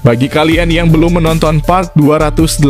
Bagi kalian yang belum menonton part 280,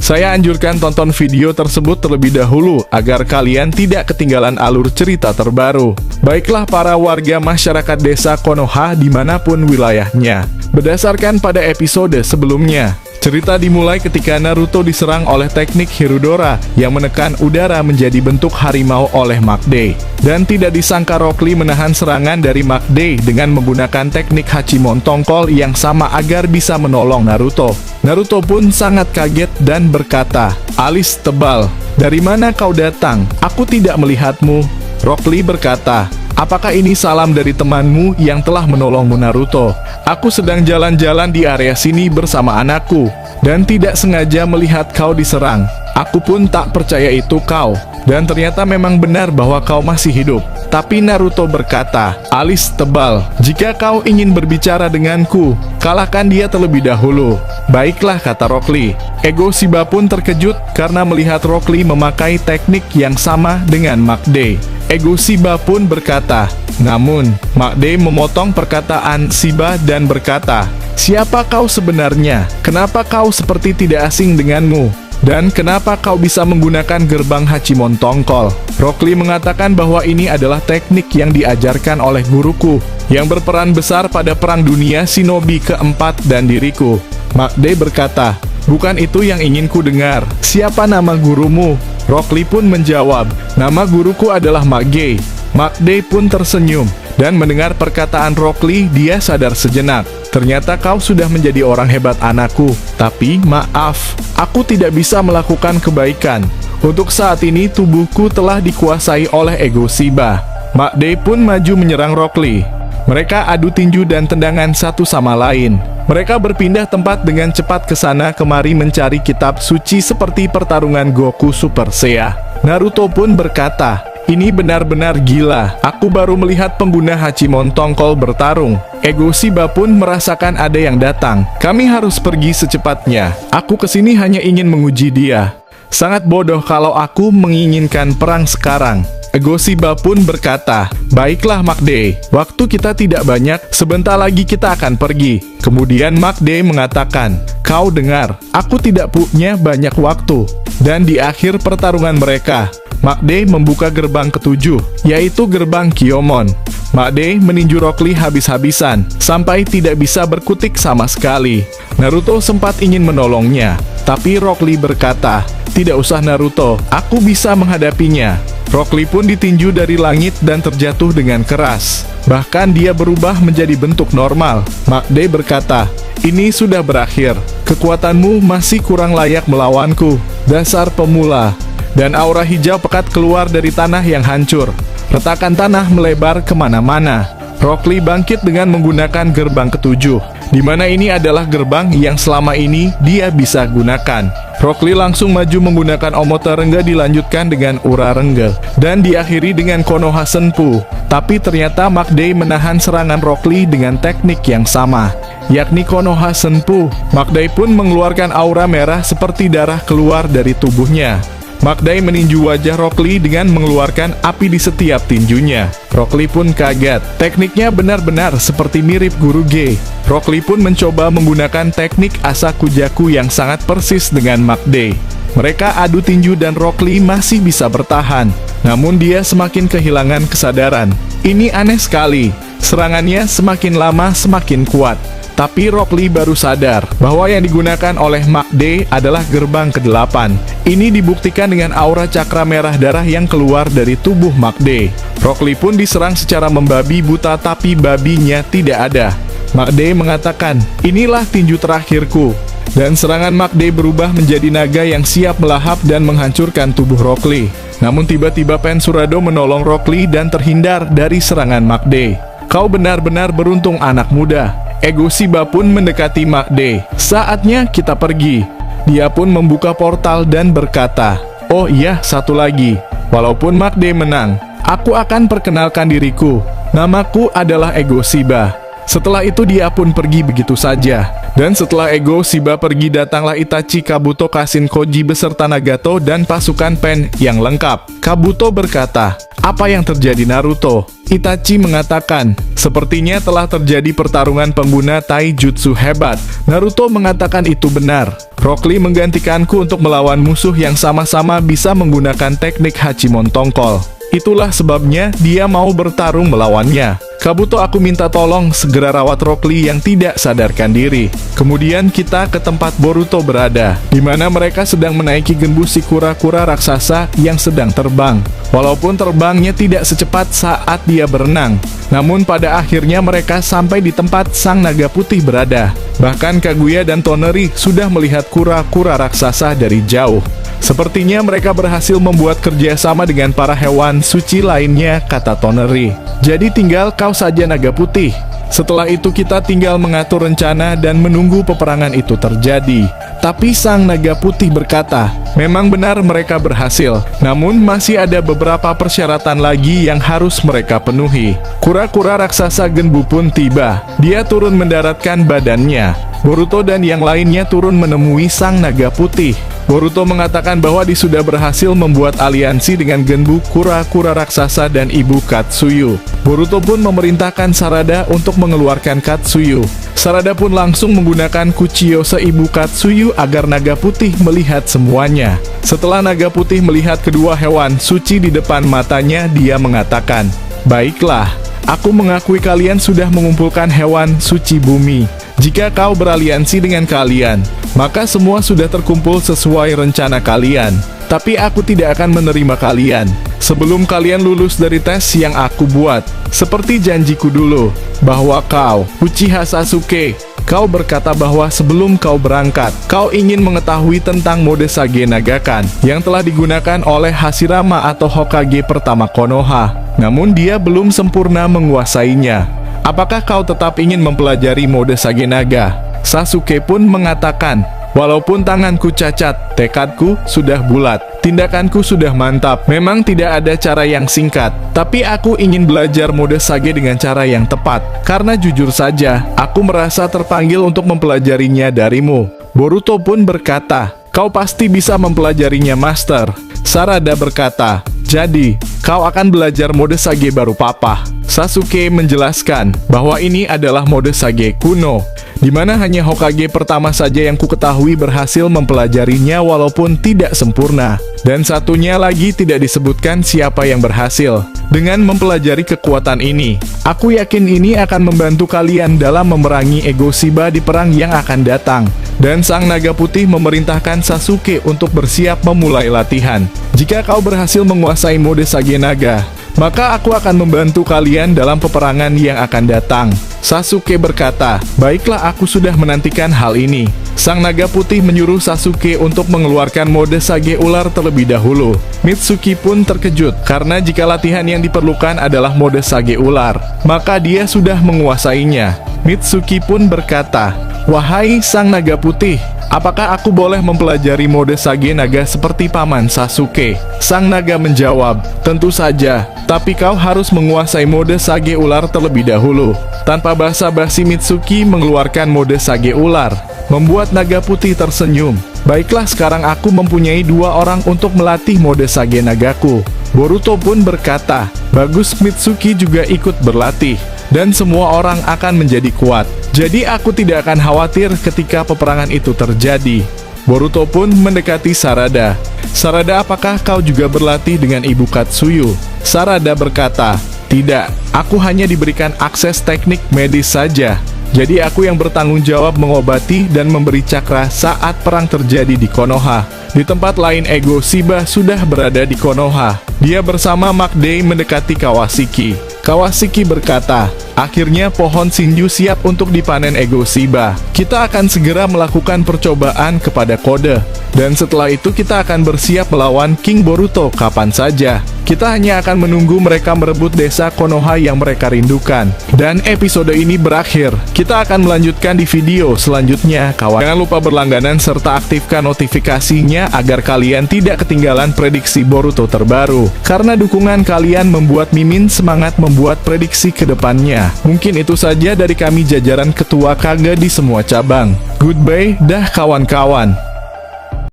saya anjurkan tonton video tersebut terlebih dahulu agar kalian tidak ketinggalan alur cerita terbaru. Baiklah para warga masyarakat desa Konoha dimanapun wilayahnya. Berdasarkan pada episode sebelumnya, cerita dimulai ketika Naruto diserang oleh teknik Hirudora yang menekan udara menjadi bentuk harimau oleh Magde. Dan tidak disangka Rock Lee menahan serangan dari Magde dengan menggunakan teknik Hachimon Tongkol yang sama agar bisa menolong Naruto. Naruto pun sangat kaget dan berkata, "Alis tebal, dari mana kau datang? Aku tidak melihatmu." Rock Lee berkata, "Apakah ini salam dari temanmu yang telah menolongmu Naruto? Aku sedang jalan-jalan di area sini bersama anakku, dan tidak sengaja melihat kau diserang. Aku pun tak percaya itu kau, dan ternyata memang benar bahwa kau masih hidup." Tapi Naruto berkata, "Alis tebal, jika kau ingin berbicara denganku, kalahkan dia terlebih dahulu." "Baiklah," kata Rock Lee. Ego Shiba pun terkejut karena melihat Rock Lee memakai teknik yang sama dengan Magde. Ego Shiba pun berkata, namun Magde memotong perkataan Shiba dan berkata, "Siapa kau sebenarnya? Kenapa kau seperti tidak asing denganmu? Dan kenapa kau bisa menggunakan gerbang Hachimon Tongkol?" Rock Lee mengatakan bahwa ini adalah teknik yang diajarkan oleh guruku, yang berperan besar pada Perang Dunia Shinobi keempat dan diriku. Magde berkata, "Bukan itu yang ingin ku dengar. Siapa nama gurumu?" Rock Lee pun menjawab, "Nama guruku adalah Magde." Magde pun tersenyum, dan mendengar perkataan Rock Lee, dia sadar sejenak. "Ternyata kau sudah menjadi orang hebat anakku, tapi maaf, aku tidak bisa melakukan kebaikan. Untuk saat ini tubuhku telah dikuasai oleh Ego Shiba." Magde pun maju menyerang Rock Lee. Mereka adu tinju dan tendangan satu sama lain. Mereka berpindah tempat dengan cepat ke sana kemari mencari kitab suci seperti pertarungan Goku Super Saiyan. Naruto pun berkata, "Ini benar-benar gila. Aku baru melihat pengguna Hachimon Tongkol bertarung." Ego Shiba pun merasakan ada yang datang. "Kami harus pergi secepatnya. Aku kesini hanya ingin menguji dia. Sangat bodoh kalau aku menginginkan perang sekarang." Ego Shiba pun berkata, "Baiklah Magde, waktu kita tidak banyak, sebentar lagi kita akan pergi." Kemudian Magde mengatakan, "Kau dengar, aku tidak punya banyak waktu." Dan di akhir pertarungan mereka, Magde membuka gerbang ketujuh, yaitu gerbang Kyomon. Magde meninju Rock Lee habis-habisan, sampai tidak bisa berkutik sama sekali. Naruto sempat ingin menolongnya, tapi Rock Lee berkata, "Tidak usah Naruto, aku bisa menghadapinya." Rock Lee pun ditinju dari langit dan terjatuh dengan keras. Bahkan dia berubah menjadi bentuk normal. Magde berkata, "Ini sudah berakhir. Kekuatanmu masih kurang layak melawanku. Dasar pemula." Dan aura hijau pekat keluar dari tanah yang hancur. Retakan tanah melebar kemana-mana. Rock Lee bangkit dengan menggunakan gerbang ketujuh, di mana ini adalah gerbang yang selama ini dia bisa gunakan. Rock Lee langsung maju menggunakan Omote Rengge dilanjutkan dengan Ura Rengge, dan diakhiri dengan Konoha Senpu. Tapi ternyata Magde menahan serangan Rock Lee dengan teknik yang sama, yakni Konoha Senpu. Magde pun mengeluarkan aura merah seperti darah keluar dari tubuhnya. Magde meninju wajah Rock Lee dengan mengeluarkan api di setiap tinjunya. Rock Lee pun kaget. Tekniknya benar-benar seperti mirip Guru Ge. Rock Lee pun mencoba menggunakan teknik Asakujaku yang sangat persis dengan Magde. Mereka adu tinju dan Rock Lee masih bisa bertahan. Namun dia semakin kehilangan kesadaran. Ini aneh sekali. Serangannya semakin lama semakin kuat. Tapi Rock Lee baru sadar bahwa yang digunakan oleh Magde adalah gerbang ke-8. Ini dibuktikan dengan aura cakra merah darah yang keluar dari tubuh Magde. Rock Lee pun diserang secara membabi buta tapi babinya tidak ada. Magde mengatakan, "Inilah tinju terakhirku." Dan serangan Magde berubah menjadi naga yang siap melahap dan menghancurkan tubuh Rock Lee. Namun tiba-tiba Pensurado menolong Rock Lee dan terhindar dari serangan Magde. "Kau benar-benar beruntung anak muda." Ego Shiba pun mendekati Magde. "Saatnya kita pergi." Dia pun membuka portal dan berkata, "Oh iya, satu lagi. Walaupun Magde menang, aku akan perkenalkan diriku. Namaku adalah Ego Shiba. Setelah itu dia pun pergi begitu saja. Dan setelah Ego Shiba pergi, datanglah Itachi, Kabuto, Kashin, Koji beserta Nagato dan pasukan Pen yang lengkap. Kabuto berkata, "Apa yang terjadi Naruto?" Itachi mengatakan, "Sepertinya telah terjadi pertarungan pengguna taijutsu hebat." Naruto mengatakan itu benar. Rock Lee menggantikanku untuk melawan musuh yang sama-sama bisa menggunakan teknik Hachimon Tongkol. Itulah sebabnya dia mau bertarung melawannya. Kabuto, aku minta tolong segera rawat Rock Lee yang tidak sadarkan diri. Kemudian kita ke tempat Boruto berada, di mana mereka sedang menaiki genbu si kura-kura raksasa yang sedang terbang. Walaupun terbangnya tidak secepat saat dia berenang, namun pada akhirnya mereka sampai di tempat sang naga putih berada. Bahkan Kaguya dan Toneri sudah melihat kura-kura raksasa dari jauh. Sepertinya mereka berhasil membuat kerjasama dengan para hewan suci lainnya, kata Toneri. Jadi tinggal kau saja naga putih. Setelah itu kita tinggal mengatur rencana dan menunggu peperangan itu terjadi. Tapi sang naga putih berkata, memang benar mereka berhasil, namun masih ada beberapa persyaratan lagi yang harus mereka penuhi. Kura-kura raksasa Genbu pun tiba. Dia turun mendaratkan badannya. Boruto dan yang lainnya turun menemui sang naga putih. Boruto mengatakan bahwa dia sudah berhasil membuat aliansi dengan Genbu, kura-kura raksasa, dan ibu Katsuyu. Boruto pun memerintahkan Sarada untuk mengeluarkan Katsuyu. Sarada pun langsung menggunakan Kuchiyose ibu Katsuyu agar naga putih melihat semuanya. Setelah naga putih melihat kedua hewan suci di depan matanya, dia mengatakan, "Baiklah, aku mengakui kalian sudah mengumpulkan hewan suci bumi. Jika kau beraliansi dengan kalian, maka semua sudah terkumpul sesuai rencana kalian. Tapi aku tidak akan menerima kalian sebelum kalian lulus dari tes yang aku buat. Seperti janjiku dulu, bahwa kau, Uchiha Sasuke, kau berkata bahwa sebelum kau berangkat, kau ingin mengetahui tentang mode Sage Nagakan yang telah digunakan oleh Hashirama atau Hokage pertama Konoha. Namun dia belum sempurna menguasainya. Apakah kau tetap ingin mempelajari mode Sage Naga?" Sasuke pun mengatakan, "Walaupun tanganku cacat, tekadku sudah bulat. Tindakanku sudah mantap. Memang tidak ada cara yang singkat, tapi aku ingin belajar mode Sage dengan cara yang tepat. Karena jujur saja, aku merasa terpanggil untuk mempelajarinya darimu." Boruto pun berkata, "Kau pasti bisa mempelajarinya, Master." Sarada berkata, "Jadi, kau akan belajar mode Sage baru papa." Sasuke menjelaskan bahwa ini adalah mode Sage kuno, di mana hanya Hokage pertama saja yang ku ketahui berhasil mempelajarinya walaupun tidak sempurna. Dan satunya lagi tidak disebutkan siapa yang berhasil. Dengan mempelajari kekuatan ini, aku yakin ini akan membantu kalian dalam memerangi Ego Shiba di perang yang akan datang. Dan sang naga putih memerintahkan Sasuke untuk bersiap memulai latihan. Jika kau berhasil menguasai mode Sage Naga, maka aku akan membantu kalian dalam peperangan yang akan datang. Sasuke berkata, "Baiklah, aku sudah menantikan hal ini." Sang naga putih menyuruh Sasuke untuk mengeluarkan mode Sage Ular terlebih dahulu. Mitsuki pun terkejut, karena jika latihan yang diperlukan adalah mode Sage Ular, maka dia sudah menguasainya. Mitsuki pun berkata, "Wahai sang naga putih, apakah aku boleh mempelajari mode Sage Naga seperti paman Sasuke?" Sang naga menjawab, "Tentu saja, tapi kau harus menguasai mode Sage Ular terlebih dahulu." Tanpa basa-basi, Mitsuki mengeluarkan mode Sage Ular, membuat naga putih tersenyum. "Baiklah, sekarang aku mempunyai 2 orang untuk melatih mode Sage Nagaku." Boruto pun berkata, "Bagus, Mitsuki juga ikut berlatih, dan semua orang akan menjadi kuat. Jadi aku tidak akan khawatir ketika peperangan itu terjadi." Boruto pun mendekati Sarada. "Sarada, apakah kau juga berlatih dengan ibu Katsuyu?" Sarada berkata, "Tidak, aku hanya diberikan akses teknik medis saja. Jadi aku yang bertanggung jawab mengobati dan memberi cakra saat perang terjadi di Konoha." Di tempat lain, Ego Shiba sudah berada di Konoha. Dia bersama Makdei mendekati Kawashiki. Kawashiki berkata, "Akhirnya pohon Shinju siap untuk dipanen Ego Shiba. Kita akan segera melakukan percobaan kepada kode. Dan setelah itu kita akan bersiap melawan King Boruto kapan saja. Kita hanya akan menunggu mereka merebut desa Konoha yang mereka rindukan. Dan episode ini berakhir. Kita akan melanjutkan di video selanjutnya, kawan. Jangan lupa berlangganan serta aktifkan notifikasinya agar kalian tidak ketinggalan prediksi Boruto terbaru. Karena dukungan kalian membuat Mimin semangat membuat prediksi ke depannya. Mungkin itu saja dari kami jajaran ketua Kage di semua cabang. Goodbye, dah kawan-kawan.